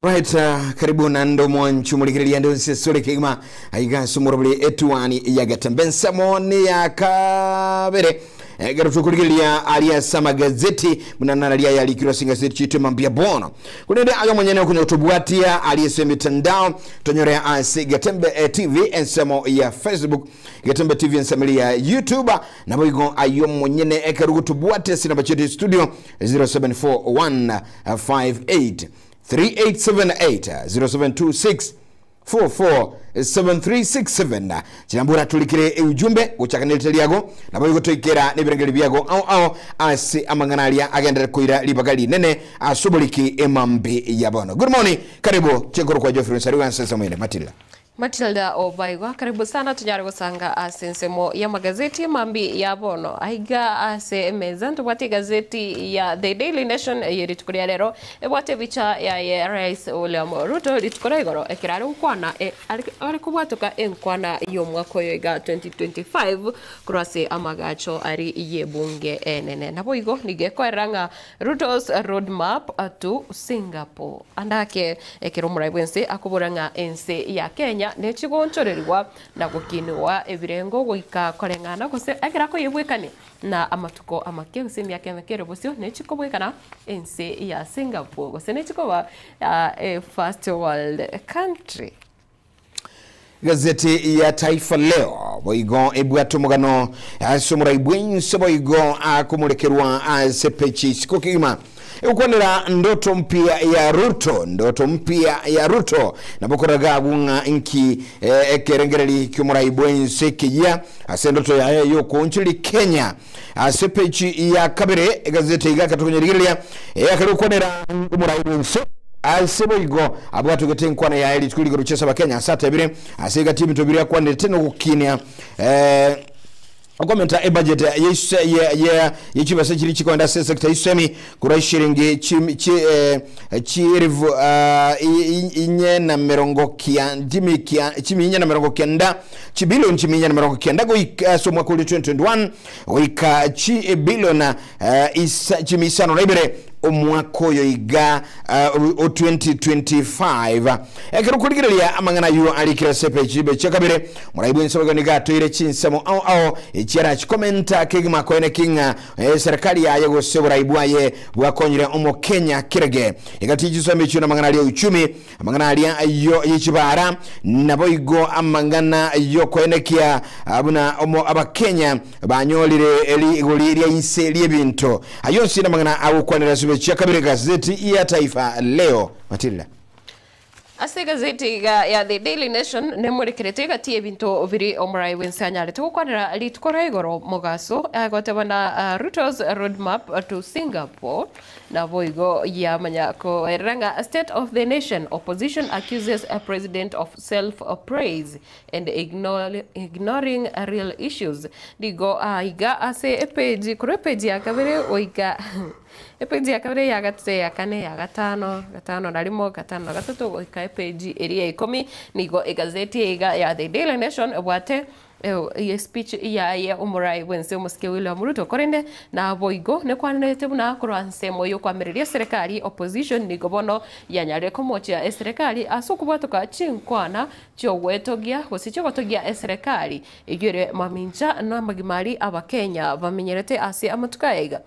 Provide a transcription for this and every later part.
Right, karibu na ndo mwanchu mulikiri ndo sesole kigma aiga sumurabli etuani yagatambensa moni yakabere garutu kulikiria alia sama gazeti munana alia yalikiro singa gazeti chitu mambia bono kunende aga mwenyene kwenye utubuatia alia semi tandao tonyore ya asi Gatembe TV ensemo ya Facebook Gatembe TV ensemo ya YouTube na mwigo ayo mwenyene karugu tubuatia sinabachetu studio 074158 3878 0726 447367 Chambura tulikire ujumbe uchakanilite liago na bako toikera nibirengeli biago au asi amanganalia agenda kuira libagali nene asubuliki emambi yabono. Good morning, karibu chenkoro kwa Geoffrey Nsariwa sasa mwene Matilda Obaigwa, karibu sana tunyari sanga asensemo ya magazeti mambi ya bono. Aiga ase mezantu wate gazeti ya The Daily Nation yeritukuri lero. Wate vicha ya Rais William Ruto litukuri igoro. Ekirari ukwana arikubuatuka enkwana yomwako yoiga 2025 kurase amagacho ari yebunge nene. Napo igo nigeko eranga Ruto's roadmap to Singapore. Andake ekiromuraiwense akuburanga ense ya Kenya nechigonchorerwa na gukinwa ebirengo goika korengana gose agirako yebwekane na amatuko amake gusemi yake mekero bosyo nechikobwekana ense ya Singapore gose nechikoba a first world country. Gazeti ya Taifa Leo boigo ebwato mugano asumura ibwense boigo akumulekerwa asepechi sikokima ukwanira ndoto mpya ya Ruto na bokoraga gunga inki ekerengereli kyumura ibwense kiya ase ndoto ya yoko nchili Kenya asepechi ya kabere gazeti igakatonyerigelia yakakwanira umura ibwense asebo igo abwatu getenkwana ya eli tukuli goruchesa bakenya satebire asiga timu tobiria kwanire teno kukinia Akomenta budget yechibasa chiri chikonda sector isemi kura shiringi chirivu inye na merongo kia chimi inye na merongo kenda chibilion chimi inye na merongo kenda go somwa kuli 2021 wika chibilion chimi isano naibere omwako yoiga 2025 ekirukuligiria amangana yu alikira sepe chibe chakabire muraibu nsoga nigato ile chinsemo au ichira chikomenta kigima kwene kinga serikali ya yego seburaibu aye bwakonyire omo Kenya kirege igatijiso mechu na mangana ya uchumi amangana ya yo yichibara naboigo amangana yo kwene kia abuna omo abakenya banyolire eli igoliria inseli ebinto ayonsi na mangana au kwanira chia kabire gazeti ya Taifa Leo Matilda. Ase gazeti ya The Daily Nation nemurekerete gatie binto viri omurai wensanyale tukwanira litukora igoro mogaso agotebana Ruto's roadmap to Singapore na boigo ya manyako eranga state of the nation opposition accuses a president of self-praise and ignoring real issues digo aiga ase page kurepeji akabere oiga epeji akabere ya gatse ya kane ya gatano narimo gatano gatatu oika epeji area 10 nigo egazeti ya The Daily Nation wate speech ya umurai wense umuske William Ruto korende na boigo ne kwanete buna kuranse yo kwamiriria serikali opposition nigo bono yanyare komocha serikali asukubatoka chinkwana cyo wetogia gosicho gotogia serikali igire maminja na magimari abakenya bamenyerete ase amatukaiga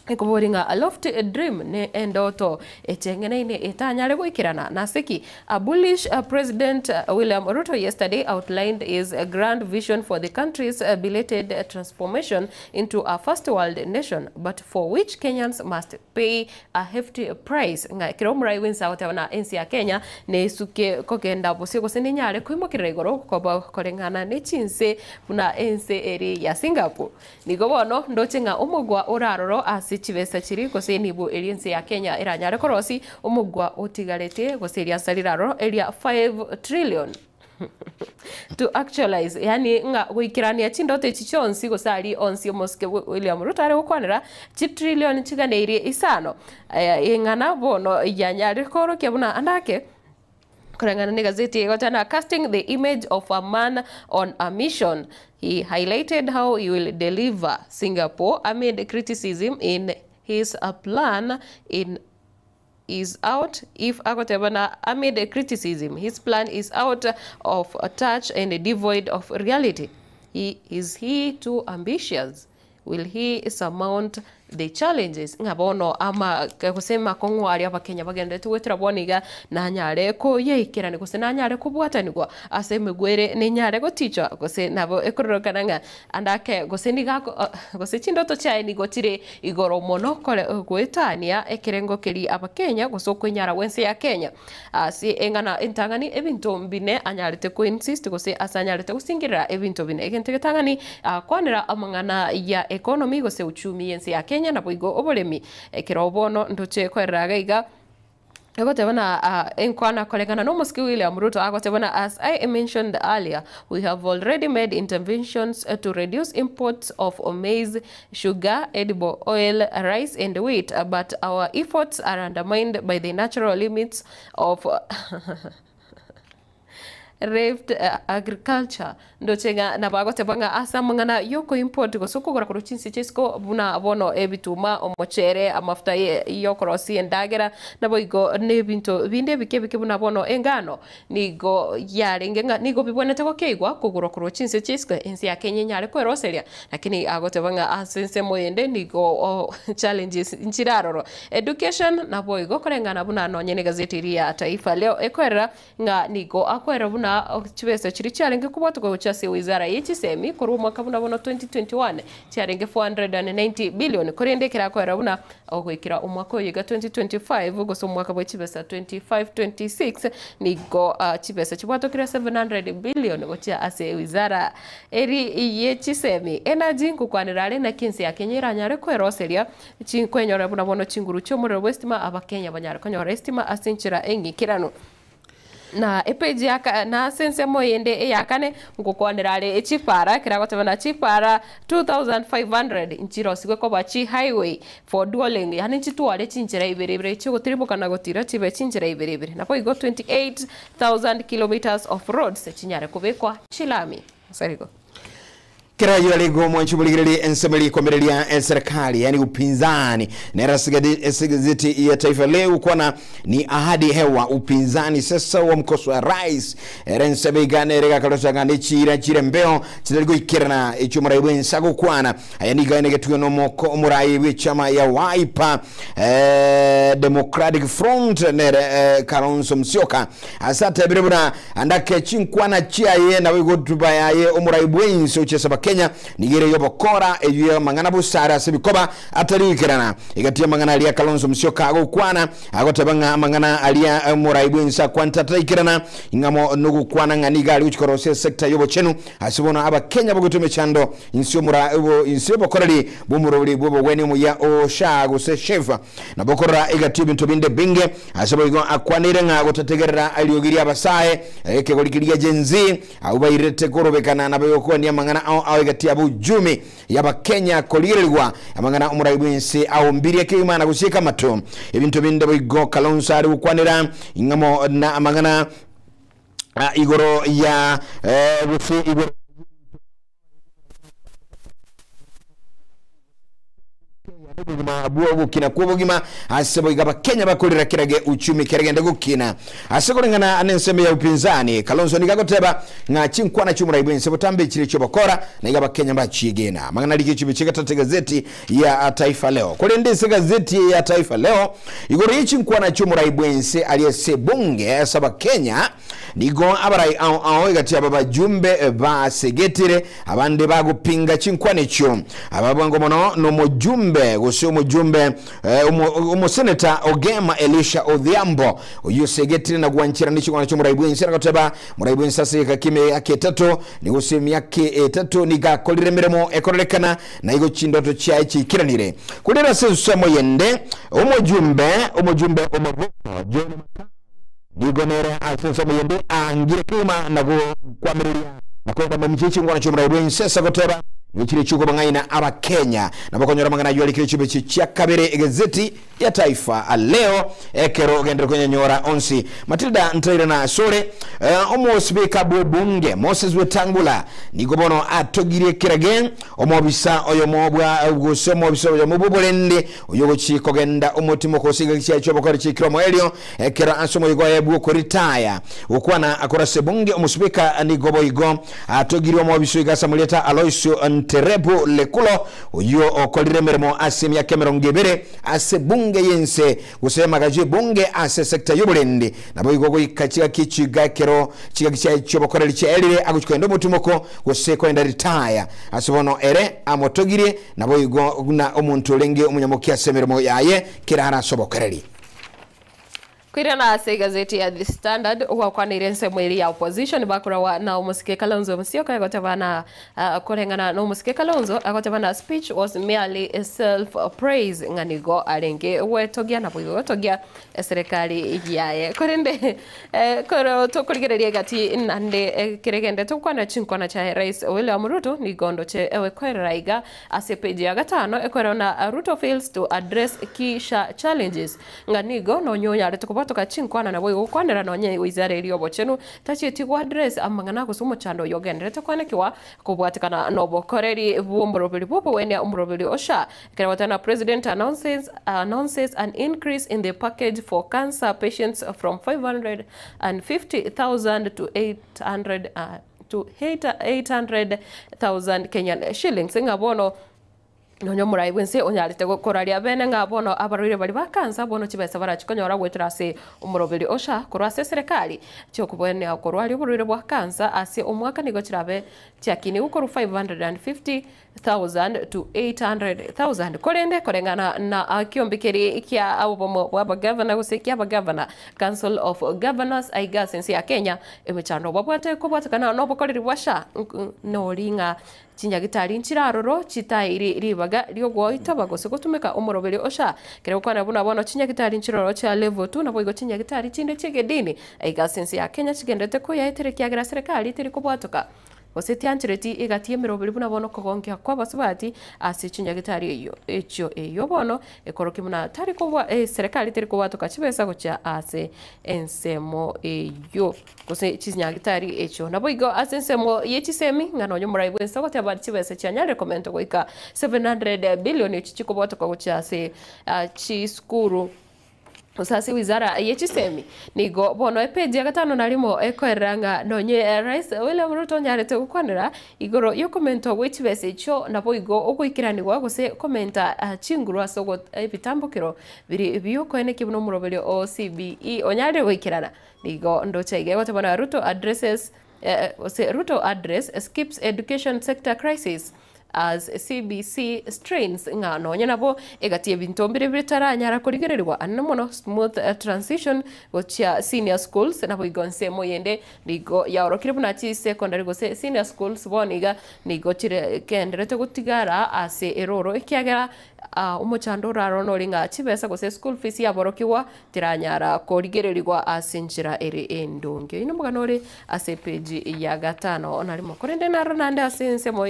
ekuboringa a lofty dream ne endoto etengene etanyare goikirana nasiki a bullish President William Ruto yesterday outlined his grand vision for the country's belated transformation into a first world nation, but for which Kenyans must pay a hefty price. Nga kiromrai winsa watawana ensi ya Kenya ne suke kogenda bosego seninyare kuimokira igoro koba korengana ne chinse buna ense eri ya Singapore nigobono ndochenga umugwa oraroro chivesa chiri gose nibu eliense ya Kenya iranyare korosi umugwa utigarete gose ria saliraro elia 5 trillion to actualize yani nga wikirania chindote chichonsi gosari onsi moske William Ruto are ukwanira chi trillion chiganeire isano ingana bono yanyare koro kyabuna andake kurangana ni gazeti gotana casting the image of a man on a mission. He highlighted how he will deliver Singapore amid criticism in his plan in is out if agotebana amid criticism. His plan is out of touch and devoid of reality. Is he too ambitious? Will he surmount the challenges? Ngabono ama kusema kongo ali abakenya bagende tuwetera boniga na nyare ko yeikira ni kuse na nyare kubwata nigwa aseme gwere ni nyare go teacher kuse nabo ekororokananga andake kuse niga kuse chindoto cha ni gotire igoro mono kole gwetania ekirengo kiri abakenya gusoko nyara wense ya Kenya si engana intangani ebinto mbine anyarete ko insist kuse asanyarete kusingira ebinto bine egenteketangani kwanira amangana ya economy guse uchumi yense ya Kenya na boigo obolemi kirobono ndoche kwerraga iga agotebana enkwana kolekana no Moscow William Ruto agotebana, as I mentioned earlier, we have already made interventions to reduce imports of maize, sugar, edible oil, rice and wheat, but our efforts are undermined by the natural limits of raved agriculture. Ndochega na bagote banga asa mangana yoko import go soko gora kuru chinsi chesko buna bono ebituma omochere amafuta yoko rosi endagera na boigo nebinto binde bike buna bono engano nigo yarenga nigo bibonete ko keigwa kugura kuru chinsi chesko ensi ya Kenya nyare ko roselia, lakini agote banga asense moyende nigo challenges nchiraroro education na boigo kolengana buna nonyene gazeti ya Taifa Leo ekwera nga nigo akwera buna chibesa chiri charenge kubatu go chase wizara y'ekisemi kuri mwaka buna 2021 charenge 490 billion korendekera ko rabuna ogwikira umwaka oyiga 2025 goso mwaka bwa chibesa 25-26 nigo chibesa chibwatokira 700 billion gocha ase wizara eri y'ekisemi energy kukwanirale na kinsi ya Kenya iranyare ko eroseria chinkwenyora buna bono chinguru cyo muri westima abakenya banyare konyora estima asinchira engikirano na epeji yaka na sense moyende yakane ngukwanirale echipara kiragotebana chipara 2500 inchiro sigwe ko bachi highway for dualing yani chitwale chinchira iberebere cyo gotiribuka na gotira chibe chinchira iberebere napo igo 28000 kilometers of roads chinyare kubekwa chilami sarigo kira yale go mwanchubuligirili ensemeli komerelia serikali yani upinzani na gazeti ya Taifa Leo kwana ni ahadi hewa upinzani sasa wa mkoso wa rais Rensebegane rega kalosagane chira mbeo chidaligo ikirana echumara nsago kwana yani gane getuyo no moko murai wechama ya Wiper Democratic Front ne Kalonzo Musyoka asata birebuna andake chinkwana chiaye na wigo tubayaye umurai bwenso chesaba Kenya nigire yobokora eyo mangana busara sebikoba atarikirana igatia mangana alia Kalonzo Musyoka agokwana agotabanga mangana alia muraibwensa kwanta tarikirana ingamo nugu kwana nganiga ali uchikorose sector yobochenu asibona aba Kenya bogutume chando insio bokorali bumuroli bobogweni mu ya oshago se chef na bokora igatia bintu binde binge asibo igo akwanire ngagotategerera aliyogiri abasae ekegolikiria jenzi au bayirete korobekana nabayoko ni mangana au igatia bujumi yaba Kenya kolirelwa amangana umuraibwense au mbiri akimana gushika mato ebintu binde bigo Kalonzo ari ukwanira ingamo na amangana igoro ya bufi igoro abuo kina kubugima asebo igaba Kenya bakolera kirage uchumi kiragenda gukina asekolengana anenseme ya upinzani Kalonzo nigagoteba nga chinkwana chumuraibwense botambe chire cyo bakora na igaba Kenya bachigena mangana likichibi chikata gazeti ya Taifa Leo kolendese gazeti ya Taifa Leo igoro yichinkwana chumuraibwense aliyese bunge saba Kenya nigo abarai au igati ababa jumbe ba segetire abande bagupinga chinkwane cyo ababwango mono no mujumbe gusyo mujumbe umuseneta Ogema Elisha Odhiambo uyosegetire na gwanchira nichikwana cyo muraibwense nakoteba muraibwense sase kime yake tatu ni usemi yake tatu nigakolire miremo ekorelekana na igo chindoto cya ikiranire kudera sesemo yende umujumbe umuvuko John Digonera asensemo yende angire kuma na kwameria na kwenda mchichi ngwana cyo muraibwense sakoteba Nichiri chuko bangaina aba Kenya na bakonyora mangana yali kile chibe cha kabere gazeti ya taifa leo ekero gendere kwenye nyora onsi Matilda Ntaira na sore omo speaker bunge Moses Wetangula nigobono atogire kirage omo bisa oyo mobwa gose omo bisa oyo mububolende oyo gochiko genda omotimo kosiga kya chobokari chikiro moelio ekero ansomo yigo ebu ko retire ukwana akora sebunge omo speaker nigobo yigo atogire omo bisa igasa muleta Aloisio Nterebu Lekulo oyo okolire meremo asemya kemeronggebere asebunge yense kusema gaje bunge ase sector y'uburende nabo yigo ikachika kichiga kero chika kya chobokari chelire aguchkwenda omutimoko gose kwenda retire asibono ere amotogire nabo yigo na omuntu lenge omunyamokia semeremo yaye kirara sobokereri Kwirana ase gazeti ya The Standard uwa kwa nirense mwili ya opposition bakura na umusike Kalonzo Musyoka agotavana kurengana na umusike Kalonzo agotavana speech was merely a self praise nganigo alenge wetogia na bwigo togia serikali yaye korende koro tokurigereria gati nande kiregende tukwana chinkwana cha Rais William Ruto ni gondo che ewe kweraiga ase page ya gatano ekorona Ruto fails to address key challenges nganigo no nyonya toka chinkwana na bwigo kwanera no nye wizara iliyo bochenu tachiti ku address amangana kusumo chando yogendere kwana kiwa kubwatikana no bokoreri bumbrobili popo wene umbrobili osha kerawatana president announces an increase in the package for cancer patients from 550,000 to 800,000 Kenyan shillings ngabono nonyo murai wense onyalite gokoraria bene ngabono abarwire bali bakansa bono chibesa barachikonyora gwetrase umurobiri osha kurase serikali cyo kubone akorwari uburwire bwa kansa ase umwaka nigo kirabe cyakini ukoro 550,000 to 800,000 korende korengana na akiombikeri kya abomo wa governor gusekia ba governor Council of Governors aigasensi ya Kenya emechano babwate kubwatakana no bokoriri bwasha no ringa chinyagitari nchiraroro chitairi ribaga ryogwo itabagose gutumika umuroberi osha kero kwana buna bono chinyagitari nchiroro cha level 2 na boigo chinyagitari chinde chegedini aigasensi ya Kenya chigendete ko yaetere kyagira serikali tiri kubwatoka Oseti anchireti igatie mirobiri buna bono kogonkia kwa basubati ase chinyagitari eyo echo eyo bono ekoroki muna tari kubwa serikali tiri kubwatoka chibesa gocha ase ensemo eyo kose chinyagitari echo na boigo ase ensemo yechisemi ngano nyumura ibwensa gote abari chibesa chanyale komento goika 700 billion chichikubwatoka gocha ase chiskuru Usasi wizara yechisemi nigo bono epeji ya gatano nalimo ekweranga nonye Rais William Ruto nyarete gukwanira igoro yo komento wechibese cho nabo igo okuikiranirwa gose komenta chinguru asogo ebitambukiro biri biyo kwene kibuno murobeli OCBE onyare wikirana nigo ndochege gote bana Ruto address skips education sector crisis as CBC strains ngano nyanabo egatie bintu mbere bitaranyara kurigererwa annamono smooth transition gocha senior schools nabo igonse moyende nigo yaorokire bunachi secondary gose senior schools boniga nigo chire kenderete gutigara ase eroro ikiagera umuchando raro no ringa chibesa gose school fees yaborokiwa tiranyara kurigererwa asinjira ere endonge ino muganore ase page ya gatano onarimo korende naro nande asense mo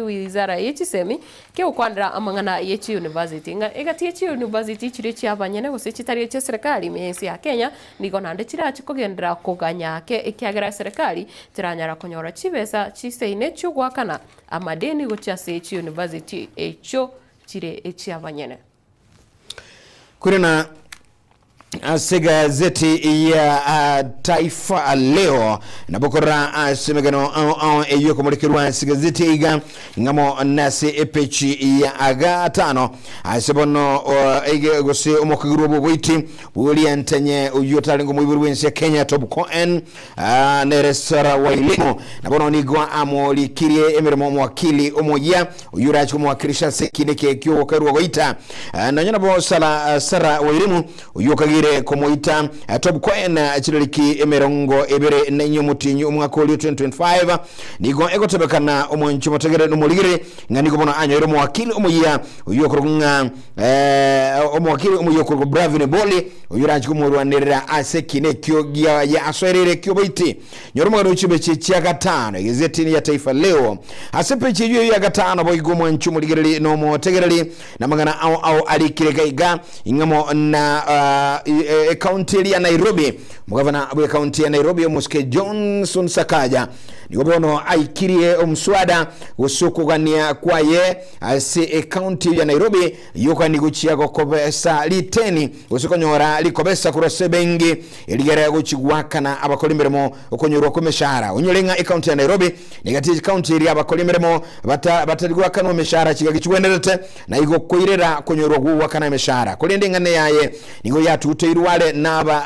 wizara yechisemi ke ukwandira amangana yechi university nga egati yechi university chire cyabanyene gose chitari cya serikali mensi ya Kenya nigo nande chirachi kugendera kuganya ke ikiagera serikali tiranyara konyora chibesa chiseine cyugwakana amadeni gocha sechi university echo chire ecyabanyene kurena gazeti ya Taifa Leo nabokora semegano eyo komurikirwa gazeti iga ngamo nase epechi ya agatano asebono ege gose omokaguru bobwiti buliantenye uyotalengo mubiri wense Kenya top coin neresara wailimo nabono nigwa amolikirie emirimo mwakili omoya uyurachi kumwakirisha sekineke kyo karwa goita nanyana bo sara wailimo uyokagire komoita top coin chiriki emerongo ebere nenyo mutinyu umwaka oli 2025 nigo egotebekana omonchi motegere no muligire ngani ko bono anyo ero mwakili omoya uyokorunga omwakiri omuyokuru Bravin Boli oyura kumurwanirira asekine kyo ya aswerere kyo boiti nyoromugano chibe chia gatano gazeti ya Taifa Leo asepe chiyo ya gatano boigomwa nchumu ligereli no motegereli na magana au alikireka iga ingamo na county ya Nairobi mugavana abu county ya Nairobi Muske Johnson Sakaja nigobono aikirie omswada usukugania kwaye ase county ya Nairobi yokani guchia gokobesa liteni usukonyora likobesa kurose bengi eligera guchigwakana abakolimeremo okonyurwa kumeshara onyolenga county ya Nairobi negati county iri abakolimeremo bataligwakana omeshara kigagichwenderete na igo koirera konyorwa guwakana meshara kolendengane yaye nigo yatuteirwale naba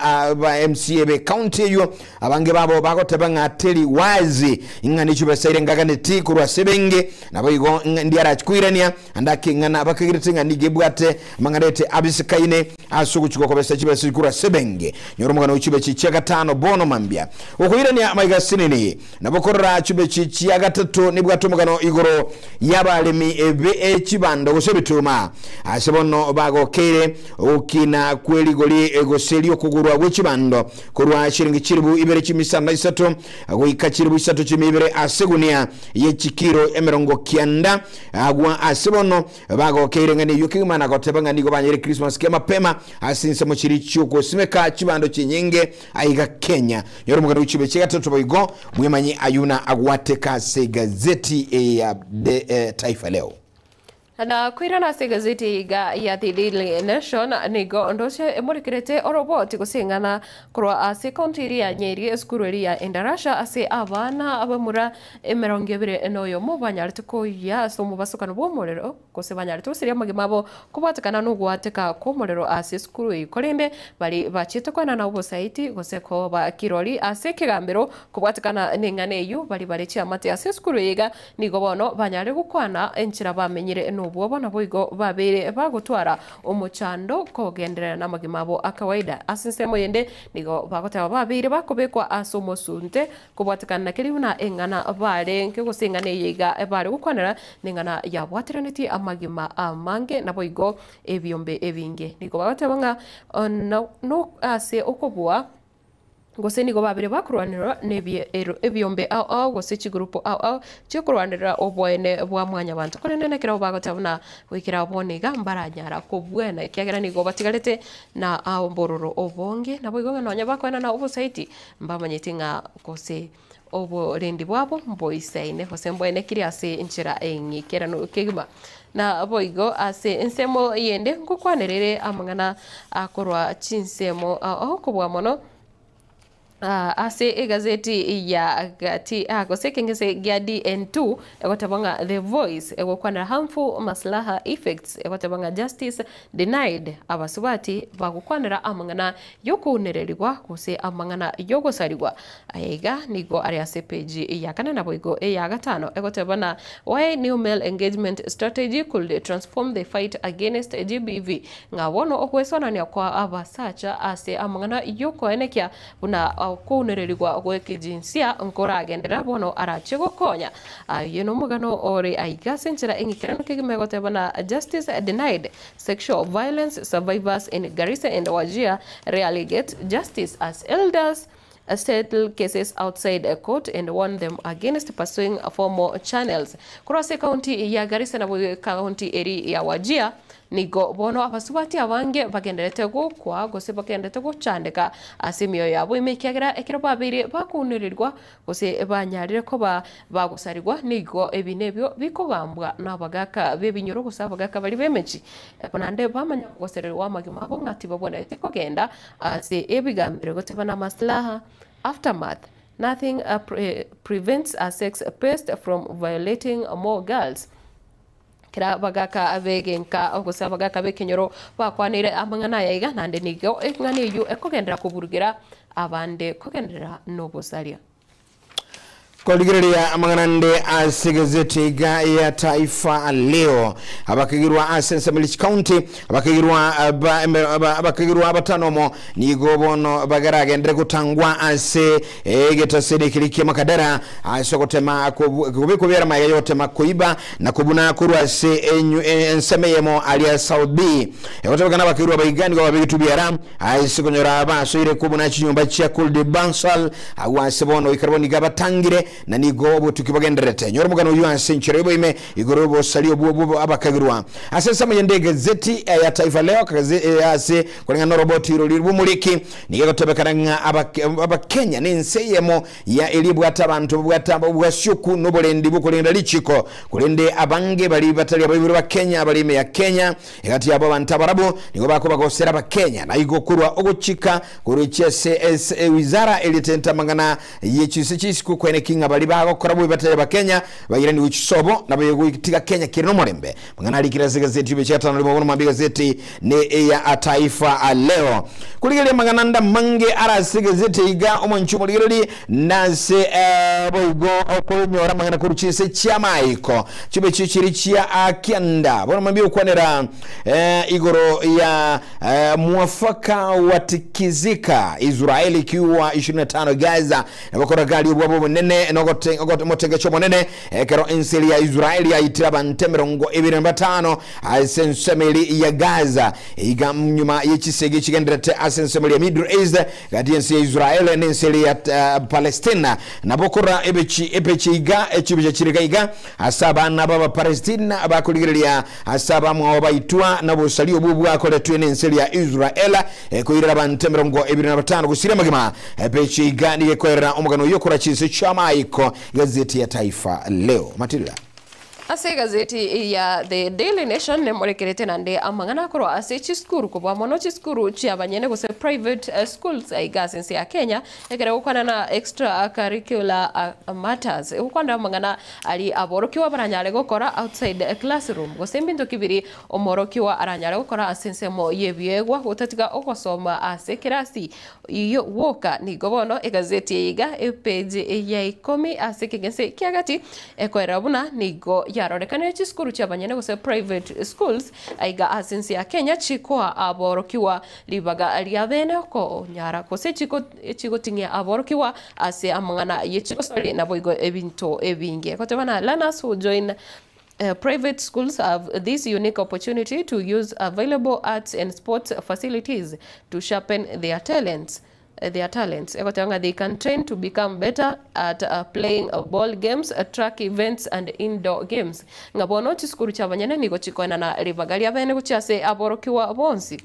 MCA be county yo abange babo bagotebanga teli wazi ingani chubesaire ngagane ti kurwa sebenge nabo igo ndiara chkwirania andake ngana bakagiritinga nigebwate mangarete abisikaine asuku chukokobesa chibesa kurwa sebenge nyoromugano chibe chicha gatano bono mambia okuirania maigasinini nabokorra chibe chicha gatatu nibwatumugano igoro yabalemi ebe chibando gusebituma asebono bagokere okina kweli goli egoselio kugurwa wechibando kurwa shiringi chiribu ibere chimisana isatu agoika chiribu isatu chimibere asegunia yechikiro emerongo kianda agwa asebono bagokere ngani yukimana gotebanga nigo banyere Christmas kema pema asinse mu chirichu kusimeka chibando chinyenge aiga Kenya yoromugano uchibe chigatatu boigo mwemanyi ayuna agwateka se gazeti ya Taifa Leo na kwirana se gazeti ya The Daily Nation nigo ndoshe emurikirete oroboti gusingana kurwa ase county ya Nyeri eskuru ya Endarasha ase abana abamura emerongebire noyo mubanyarite ko ya somu basukana bomorero kose banyarite siria magimabo kubatakana no gwateka komorero ase eskuru ikolende bali bachite kwana na obosaiti gose ko ba kirori ase kigambiro kubatakana ningane yu bali chiamate ase eskuru yiga nigo bono banyare gukwana enchira bamenyire obona boigo babere bagutwara omuchando kogenderera na magimabo akawaida asinsemo yende nigo bagotaba babere bakobekwa asomosunte kubwatikana kiriuna engana bare nkegosingane yiga bare gukwanira ningana yabwatiraneti amagima amange na boigo ebyombe ebinge nigo bagotaba no ase okobwa gose nigo babere bakurwanira nebye ebyombe au gose chigrupo au chikurwanira obwene bwa mwanya bantu konene kira bagotabuna wikira boniga mbaranyara kubwena kyagera nigo batigarete na mbororo obonge nabo igonga nonya bakwena na obusaiti mbamanyitinga gose obo rendi bwabo mboisaine gose mbwene kiri ase inchira engikera no kegima na boigo ase ensemo yende ngukwanerere amangana akorwa chinsemo kubwa mono ase egazeti ya gati gose kengese gya DN2 egotabanga The Voice egokwana harmful maslaha effects egotabanga justice denied abasubati bagukwanira amangana yokunererwa gose amangana yogosarirwa aiga nigo ari ase page ya kana na boigo ya gatano egotabana why new male engagement strategy could transform the fight against GBV ngawono okwesonania kwa abasacha ase amangana yoko enekia buna kunererwa gwekijinsia nkora agendera bono arachego konya yeno mugano ore aigasenchera engikirano kigimegotebana justice denied sexual violence survivors in Garissa and Wajir rarely get justice as elders settle cases outside a court and warn them against pursuing formal channels. Kurase county ya Garissa na county eri ya Wajir nigo bono abasubati abange bagenderete kwa gose bagenderete chandeka asimyo yabo imekiagira ekiro babiri bakunirirwa gose banyarire ko bagusarirwa nigo ebinebyo bikobambwa nabagaka bebinyoro gusa bagaka bali bemechi bonande bamanya gosererwa magima abo ngati babona ekogenda ase ebigambire gotebana maslaha aftermath. Nothing prevents a sex pest from violating more girls. Kira bagaka abegenka ogusa bagaka bekenyoro bakwanire amangana yayiga nande nigo engane yu ekogendera kuburugira abande kogendera no bosaria Koligirelia amanganande asegezeti ya Taifa Leo abakigirwa Asense Milichi County abakigirwa abatanomo nigobono bagarage ndre kutangwa ase egeta sedekiriki makadara asokotema kubikubera maye yote makuiba na kubuna kuru ase ensemeyemo alia Saudi yotabagana bakirwa bayigani kwa babitubiara asikonyora abasoire kubuna chinyumba cha Kulde Bansal awasebono ikarboni gabatangire na nigo tukibagenderete nyoromugano yuanse nchirebo ime igorobo salio bubu abakagirwa asesa muyende gazeti ya Taifa Leo ase kulinga roboti rolibu muliki nigotebekana abakenya nenseyemo ya elibu atabantu bwashuku nobolendi bukulinda lichiko kulinde abange bali batali abayiru ba Kenya balime ya Kenya egati yabo bantabarabu nigo bakoba gosera ba Kenya na igokurwa ogochika kurichese wizara elitenta mangana yechise chisku kwene kinga bali bagokora bwe batale ba Kenya bagirani uchisobo na bayitika Kenya kirino morembe mangana alikira gazeti bechata no bono mabiga gazeti ne ya Taifa Leo kuligele magananda mange arase gazeti iga omonchumo ligeli nase boigo okonyora mangana kuruchise chamaiko chibe chichirichia akianda bono mabio kwanera igoro ya muafaka watikizika Israeli kiwa 25 Gaza na bakora gali ubwabo nene nogote motengecho monene kero inseli ya Israeli ya itiraba ntemerongo 25 asensemeli ya Gaza iga mnyuma yechisege chigendrete asensemeli ya Middle East gadiensi ya Israeli nenseli ya Palestina na bokora ebechi iga echibeje chirika iga asaba nababa Palestina abakuligirelia asaba mwabaitwa nabo salio bubu akole twene nenseli ya Israeli kuiraba ntemerongo 25 gusira magima ebechi iga ni yekwera omugano yokora chise chamaiko gazeti ya Taifa Leo Matilda ase gazeti ya The Daily Nation ne morekerete nande amangana koro ase chiskuru kubwa mono chiskuru chia banyene gose private schools aigasense ya Kenya ekere ukwana na extra curricular matters ukwanda amangana ali aborokiwa baranyale gokora outside a classroom gose mbinto kibiri omorokiwa aranyale gokora asense mo yebyegwa utatiga okosoma ase kirasi iyo woka ni gobono egazeti iga page ya 10 ase kigese kiagati ekwera buna nigo yarorekane chiskuru cyabanyene gose private schools aiga asense ya Kenya chikoa aborokiwa libaga lyabene ko nyara kose chiko tingia aborokiwa ase amangana yechiko sori naboigo ebinto ebinge kotebana learners who join private schools have this unique opportunity to use available arts and sports facilities to sharpen their talents. They can train to become better at playing ball games, track events and indoor games. Ngabono chiskuru cyabanyene nigo chikona na ribagali abene gucyase aborokiwa bonsi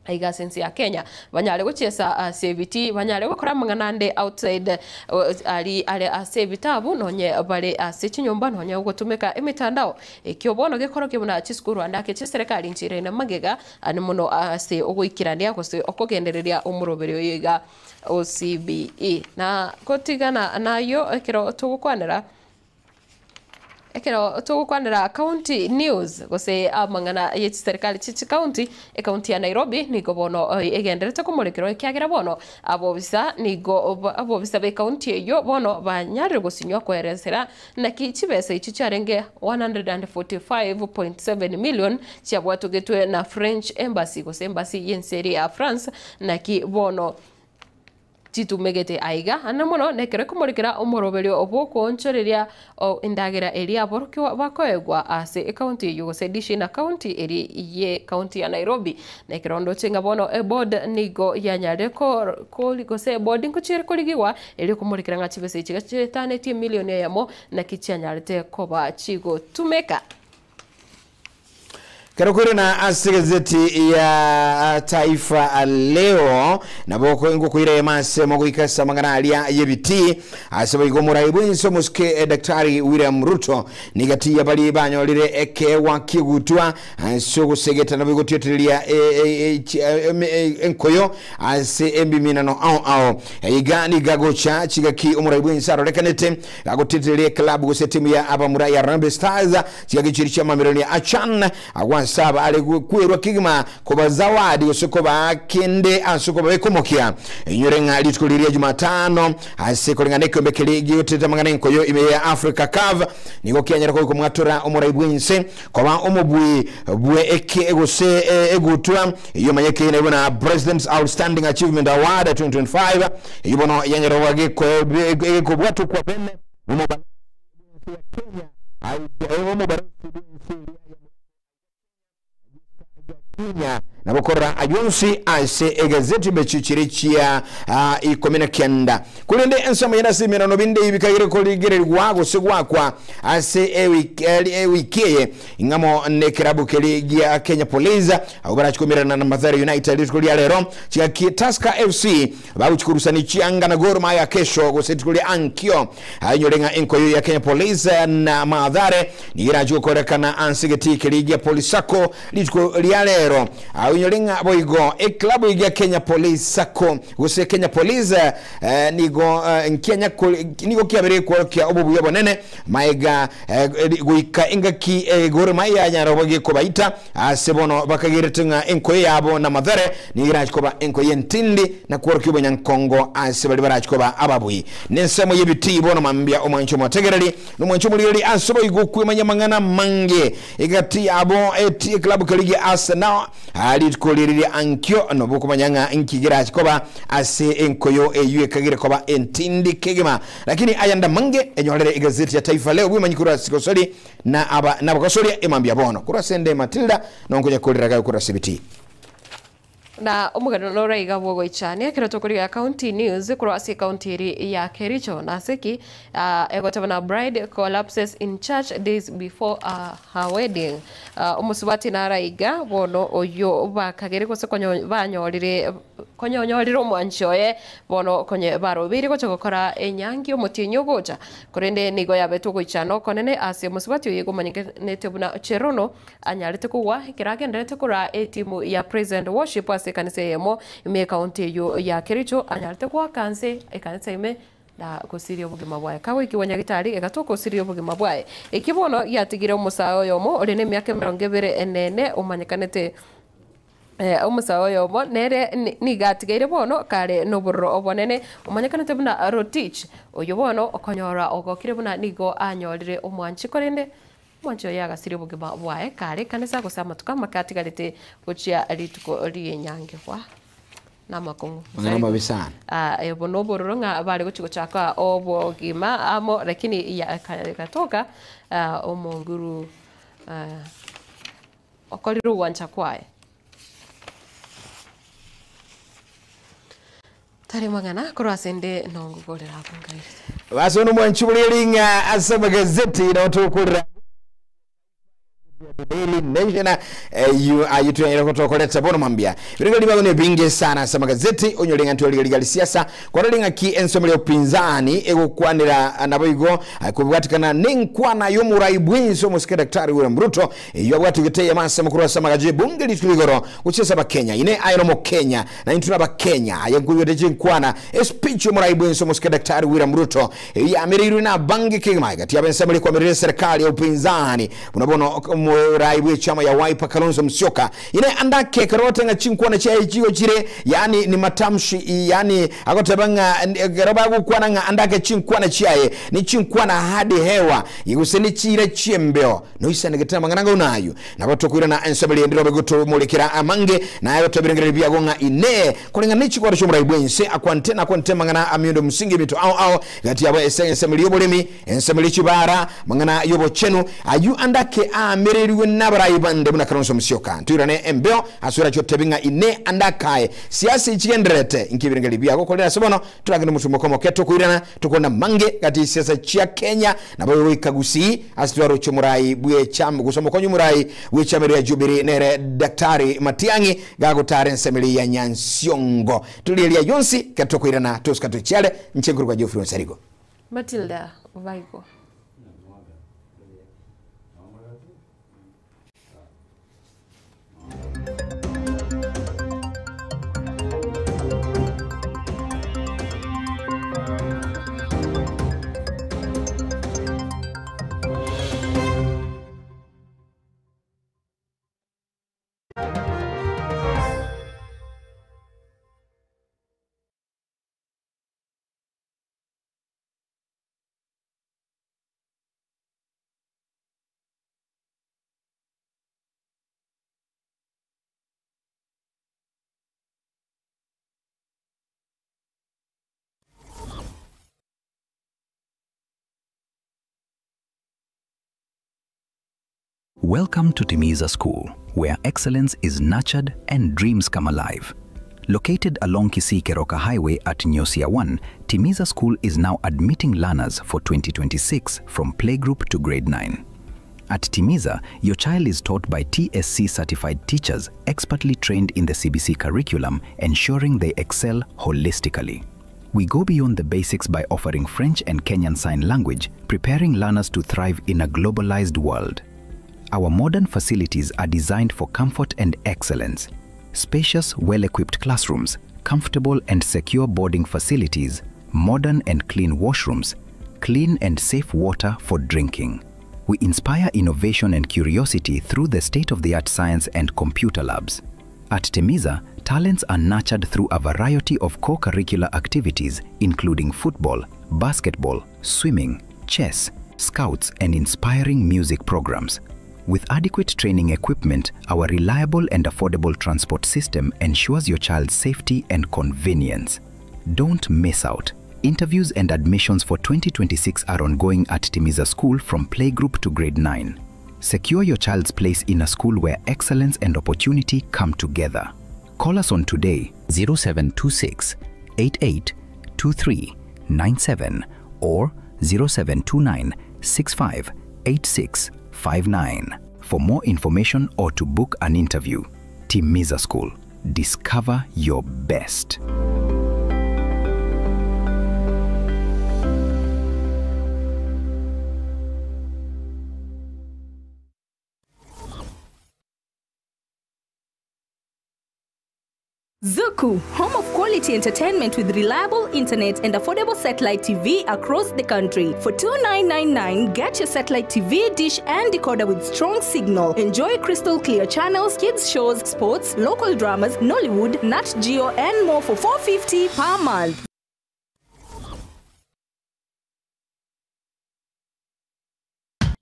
aiga sense ya Kenya banyale guchesa CVT banyale gukora mwanande outside ali asebitabu nonye bale asechinyomba nonye ugotumeka emitandao ekyobono gekoro kibuna chiskuru andake cheserikali nchire na magega ani muno ase oguikirania gose okogendereria umuroberio yiga OCBE na kotigana nayo ekero tugukwanira county news gose amangana yechi serikali chichi county county ya Nairobi nigo bono egenderete kumurikiro kyagira bono abobisa be county yo bono banyare gusinywa kweresera na kichibesa ichi charenge 145.7 million cyabwatugetwe na French embassy gose embassy yenseri ya France na ki bono titumegete aiga anamono nekere kumurikira umoroberio oboko nchoreria indagira elia borokyo bakoegwa ase county yose dishina county eri ye county ya Nairobi nekerondo chenga bono board nigo yanyareko ko ligose board nkuchire koligiwa eri kumurikira ngachibese chigachetane 10 million yamo na kichanyarete koba chigo tumeka Karukuri na asegazeti ya Taifa Leo na boko ingo kuire mase mogo ikasa manganalia yebiti asaba igomura ibunso muske Daktari William Ruto nigati ya bali banyo lire eke wakigutwa sogo segeta na bigotietilia enkoyo ase embimina no au igani gagocha chigaki umura ibunso rekanete gagotietilia club gose timu ya Abamura ya Rambe Stars chigaki chiricha mamironi Achan saba alikuirwa kigima kuba zawadi usuko ba kende asuko ba komokia inyorenga litukuliria Jumatano asikolinga kombe keligi utetamangana nkoyo ime ya Africa Cup niko kyanyara ko kumwatura omuraibwense kwa omubwi bwe eke egose egutwa iyo manyeke ina ibona President's Outstanding Achievement Award 2025 ibono yanyara wage ko bwatu kwa bene mu Kenya ai mu Kenya na bokora ayonsi ase egazeti bechichirichia ikomena kenda kulende ensoma yana simira no binde ibikagire ko ligererwa gusegwa kwa ase ewikiye ingamo ne kirabu keligia Kenya Police au barachukumirana na Mathare United kuli lero chiki Tusker FC babuchukurusani chianga na Gor Mahia kesho gosetikuli ankio ayinyolenga enkoyo ya Kenya Police na Mathare nirajuko korekana ansigeti keligia Polisako litko lero inyolinga boigo klabu ya Kenya Police Sako gose Kenya Police nigo Kenya nigo kiabere ko kya obubu yabonene maiga guika ingaki Gor Mahia nyarobage ko baita sebono bakagiretunga enko yabo na Mathare nigira ko ba enko yentindi na ko kyo banyankongo asebali barachiko ba ababui nensemo yebiti bono mambia omwancho motegereri no mwancho muri asobo igukwe manyamangana mange igati abo eti klabu kaligi Arsenal litkoliriri ankyo no bukumanyanga inkigira chikoba ase enkoyo eyue kagire koba entindi kegema lakini ayanda mange enyolere igazeti ya Taifa Leo bwimanyikura sikosoli na aba nabakosoli emambia bono kura sende Matilda nongoja koliraga kura CBT na umugano no raiga bwogo ichane kiroto kuri county news kurwasi county ya Kericho na seki egotabana bride collapses in church days before her wedding umusubati na raiga bono oyo bakagere kose konyo banyorire konyonyoriro mwanchoye bono konye baro biri ko chokora enyangi omutinyo goja kurende nigo yabeto goichano konene ase musubati yego manyike netebuna cherono anyalite kuwa kiragenderete kura timu ya present worship ase kanisa yemo ime county yo ya Kericho anyalite kuwa kanse ekanisa ime na kusirio bugima bwae kawe ikiwanya gitari egatoko kusirio bugima bwae ikibono yatigire umusayo yomo ori ne myaka 20 enene umanyikanete umusawo yomo nere nigatigaire bono kare noburro obonene umanyakanete buna Rotich oyo bono okonyora ogokire buna nigo anyorire omwanchi korende mwancho yaga siri bugima bwae kare kanisa gusama tukamakatigarite gochia rituko rienyange kwa namakongo ngamba bisana bono bororo nga bari gochigo chaka obogima amo lakini ya katoka omonguru okoliro wancha kwae tari magana kurasende nongugorera kungai basono mwanchubuliringa asaba gazeti na otukurira Daily Nation you ayitwa kutokoleta bono mambia biringa libagone binge sana sama gazeti onyolenga ntoligali siasa kwaralinga ki ensomele upinzani egokwanira naboigo kubwatikana nenkwana yomuraibwenso muske daktari William Ruto yobwatu giteye masa mukuru sama gaje bunge lituligoro kuchesa ba Kenya ine ayromo Kenya na intuna ba Kenya ayanguyo jinkwana speech yomuraibwenso muske daktari William Ruto ya ameriru na bangi kigma gati yabensemele kwa mirire serikali ya upinzani unabono raibwe chama ya Wiper Kalonzo Musyoka ine andake karote nga chinkwana cha ichigo chire yani ni matamshi yani agotabanga garobagu kwana nga andake chinkwana chiaye ni chinkwana hadi hewa yiguseni chire chiembeo no isane getama nganga unayo nabotokwira na ensabeli ndiro begoto mulekera amange na ayo tobirengere byago nga ine kulinga nichi kwa shumra ibwense akwante mangana amyondo musingi bitu au gati yabo ensabeli yobolemi ensabeli chibara mangana yobo chenu ayu andake mereriwe nabarayibande buna Kalonzo Musyoka nturane embeo asura chotebinga ine andakaye siasa ichigenderete inkibirengeli byago kolera sobono turagenda mutumo komo keto kuirana tukona mange kati siasa chia Kenya na bayo ikagusi asitwaro chomurai bwe cham gusomo konyu murai bwe chamere ya Jubilee nere daktari Matiangi gago tare nsemeli ya Nyansiongo tulilia yonsi keto kuirana tuskato chale nchenguru kwa Geoffrey Nsarigo Matilda Vaigo Welcome to Timiza School, where excellence is nurtured and dreams come alive. Located along Kisii-Keroka Highway at Nyosia 1, Timiza School is now admitting learners for 2026 from playgroup to grade 9. At Timiza, your child is taught by TSC-certified teachers expertly trained in the CBC curriculum, ensuring they excel holistically. We go beyond the basics by offering French and Kenyan Sign Language, preparing learners to thrive in a globalized world. Our modern facilities are designed for comfort and excellence. Spacious, well-equipped classrooms, comfortable and secure boarding facilities, modern and clean washrooms, clean and safe water for drinking. We inspire innovation and curiosity through the state-of-the-art science and computer labs. At Timiza, talents are nurtured through a variety of co-curricular activities, including football, basketball, swimming, chess, scouts, and inspiring music programs. With adequate training equipment, our reliable and affordable transport system ensures your child's safety and convenience. Don't miss out. Interviews and admissions for 2026 are ongoing at Timiza School from playgroup to grade 9. Secure your child's place in a school where excellence and opportunity come together. Call us on today 0726 882397 or 0729 65 8659 for more information or to book an interview. Timiza School. Discover your best. Zuku, home of quality entertainment with reliable internet and affordable satellite TV across the country. For $29.99, get your satellite TV dish and decoder with strong signal. Enjoy crystal clear channels, kids shows, sports, local dramas, Nollywood, Nat Geo, and more for $4.50 per month.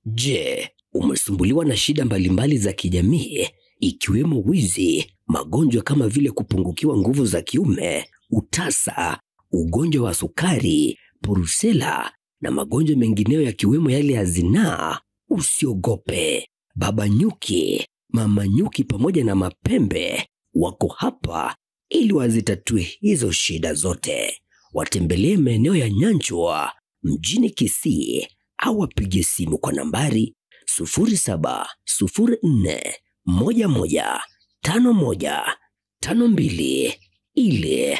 Je, umesumbuliwa na shida mbalimbali za kijamii ikiwemo wizi, magonjwa kama vile kupungukiwa nguvu za kiume, utasa, ugonjwa wa sukari, purusela na magonjwa mengineyo yakiwemo yale ya zinaa? Usiogope. Baba Nyuki, Mama Nyuki pamoja na Mapembe wako hapa ili wazitatue hizo shida zote. Watembelee maeneo ya Nyanchwa mjini Kisii au wapige simu kwa nambari 0704115152 ili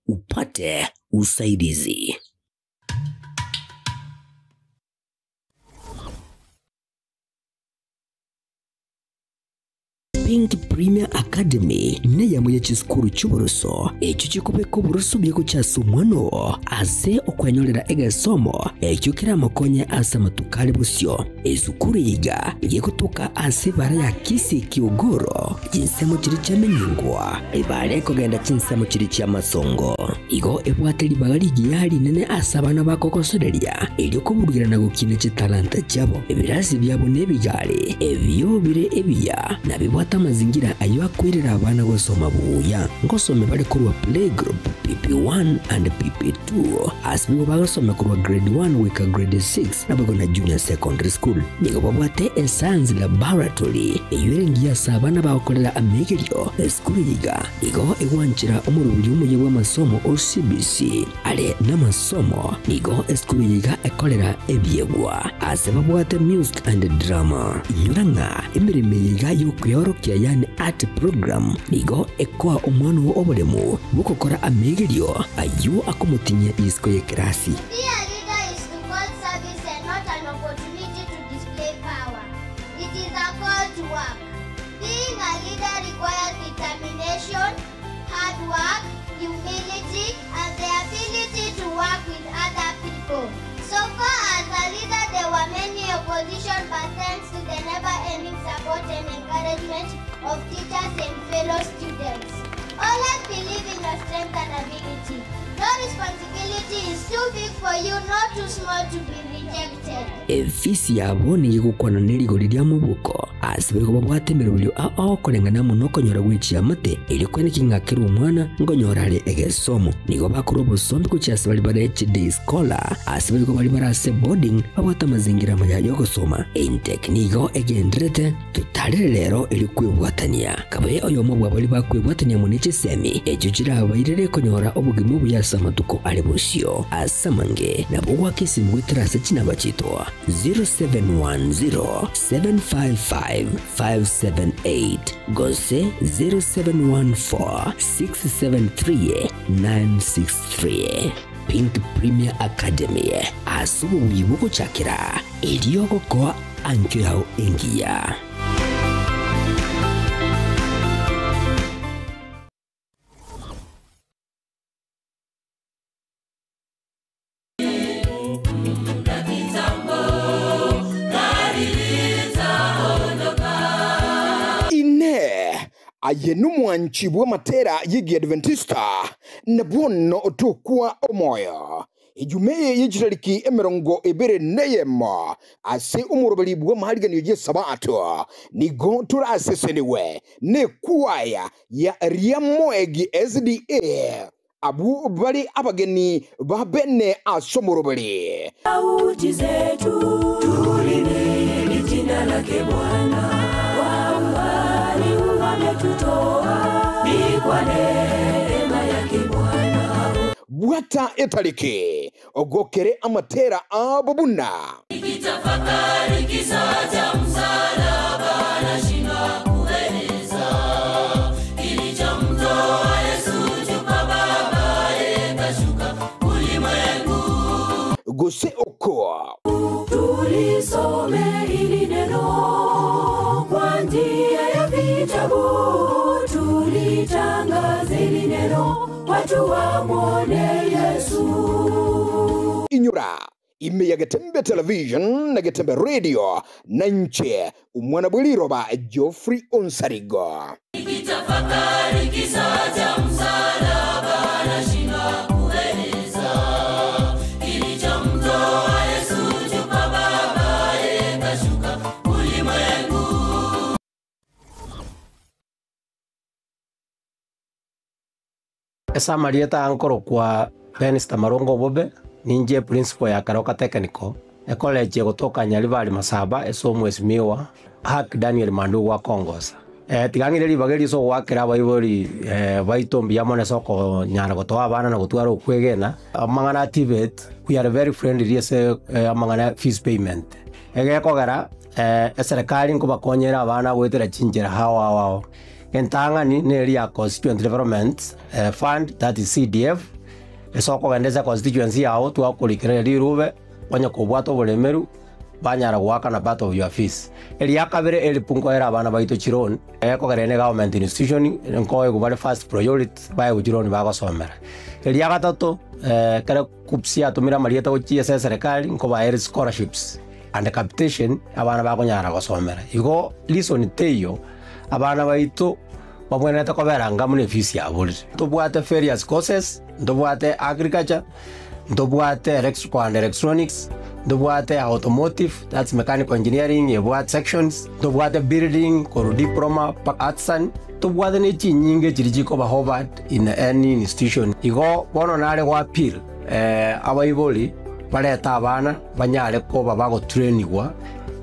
upate usaidizi. Pink Premier Academy ne yamuye chiskuru cy'uburuso ekyo kikubeko buruso byeko cyasumwano ase okwanyolera egasomo ekyo kira makonye asa matukale busyo ezukuru yiga yekutuka ase bara ya Kisii Kiogoro chinsemo kiri cyamenyingwa ibare kogenda chinsemo kiri cyamasongo igo ebwateli bagali giyali nene asa bana bakokosoreria elyo kubugirana gukine chitalanta cyabo ebirasi byabo nebigale ebyo bire ebiya nabibwata mazingira ayo akwirira abana gusoma buya ngosome bali kurwa playgroup PP1 and PP2 asbibo bagasoma kurwa grade 1 wika grade 6 nabwo na junior secondary school nigo babwate science laboratory eyirengiya sabana bakolela amegeryo school yiga igo ewanchira umurubiri umuye w'amasomo OCBC ale n'amasomo igo school yiga ekolera ebyegwa asebabwate music and drama yuranga emirime yiga yo kuyorokia yani art program nigo ekwa umwana obolemu bukokora amegeryo ayu akomutinye isko ye krasi. Opposition, but thanks to the never-ending support and encouragement of teachers and fellow students. Always believe in your strength and ability. No responsibility is too big for you, not too small to be rejected. Efisi yabo ni gukwana neligo lya mubuko asibiri ko babwatemera bulyo akorengana muno konyora gwicia mate ili kwene kingakira umwana ngonyora ali egesomo nigo bakuru busombi kuchasa bali bara HD scholar asibiri ko bali bara se boarding babwata mazingira maya yo gusoma teknigo egendrete tutarire rero ili kwibwatania kabaye oyo mobwa bali bakwibwatania muniche semi ejujira abairere konyora obugimu buyasa matuko ali busyo asamange nabo wakisi mwiterase china bachitwa 0710755578 gose 0714673963 Pink Premier Academy asubu wibuko chakira elioko kwa ancho yao engia. Ayenu mwanchibwa matera yigi Adventista na bono otukwa omoya ijumeye yijitariki emerongo ebere neyema ase umurobelibwa mahaliga niyo sabato nigo turaseseniwe ne kuwaya ya riamoegi SDA abu bali abageni babene asomurobeli sauti zetu tulini jina lake Bwana tutoa ni kwa neema yake Bwana bwata etaliki ogokere amatera abubuna nikitafakari kisa cha msalaba nashindwa kueleza kilichomtoa Yesu chupa baba kashuka ulimwengu gose okoa tulisome hili neno kwa njia ya vitabu tulitangaze hili neno watu wamwone Yesu inyura ime ya Getembe Television na Getembe Radio na nche umwana bwiliroba Geoffrey Onsarigo nikitafakari kisa cha msalaba nashindwa kueleza kilichomtoa Yesu chupa baba kashuka ulimwengu esa marieta ankoro kwa Benista Marongo Bobe ninje principal ya Karoka Technical college gotoka Nyaribali Masaba eso mwesimiwa Hak Daniel Mandu wa Kongosa tigangire libageri so wakira baibori baitombi yamone soko nyara gotoa abana na gutwara okwegena amangana activate we are very friendly yese amangana fees payment egekogera serikali nkuba konyera abana gwetera chinjera hawa entanga ni area constituent development fund that is CDF esoko gendeza constituency yao twakurikira rirube kwanya kubwato bulemeru banyara gwaka na part of your fees area kabere elipungo era abana baito chiron ekogerene government institution nkoye kubale first priority baye guchironi bagosomera area gatatu kare kupsia tumira marieta gochie serikali nkoba air scholarships and capitation abana bagonyara gosomera igo listen teyo abana baito bamwenete kobera ngamune fees ya buli tubwate various courses ndobwate agriculture ndobwate electrical and electronics ndobwate automotive that's mechanical engineering yebwate sections ndobwate building koro diploma arts and tubwate ne chinyinge chirijiko ba Harvard in any institution igo bono nale kwa appeal abaiboli baleta abana banyale ko babago trainingwa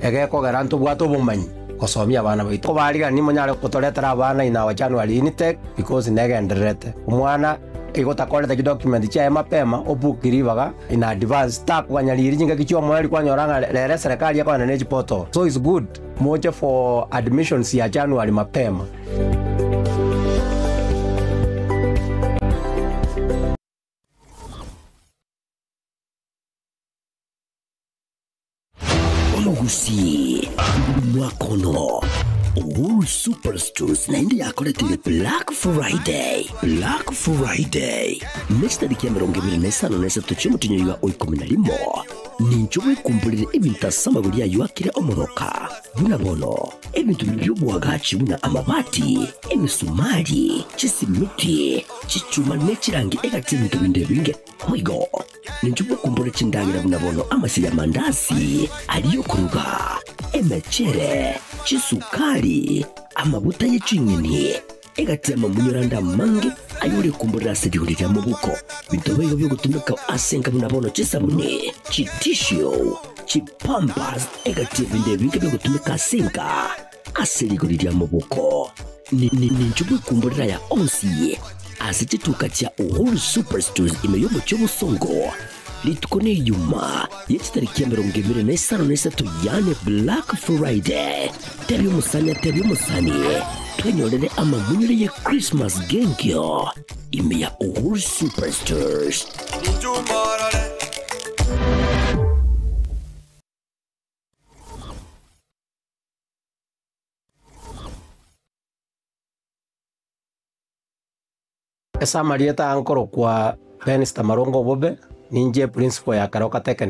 egeko garanto bwato bumanyi kosomia abana baito baliga ni monyale kutoletera abana ina wa January intake because negenderete umwana igota koleta document cha mapema obukiribaga in advance tak kwanyaliri jinga kichwa mwali kwanyoranga lere serikali yako na neji poto so it's good moja for admissions ya January mapema Omugusi mwakono Wool Superstores na indi yakoletile Black Friday. Black Friday. Nesta di kiamero ngebili nesano nesa tuchimu tinyo yuwa oikominalimo. Ninchowe kumpulile ebinta sama gulia yuwa kire omoroka. Buna bono. Ebintu bibyubu wagachi buna amabati. Emisumari. Chisimiti. Chichuma nechirangi ega tinto binde binge. Hoigo. Ninchowe kumpule chindangira buna bono amasili ya mandasi. Aliyo kuruga. emechere chisukari amavuta y'ecinyeni egatema munyuranda mange ayuri kumburira sediurira mu buko bintu bigo byo gutumika asenga bunabono cisabuni chitishio chipampas egativa indebinge byo gutumika asenga aserigurira mu buko ni njubwe kumburira ya onsi asitituka cha Uhuru Superstores imeyo mu cy'ubusongo litukone yuma yetariki ya 2023 yane Black Friday tebi umusani twenyolele amamunyure ye Christmas gengyo imeya Uhuru Superstores. Esa Marieta ankoro kwa Benista Marongo Bobe ninje principal ya Karoka Technical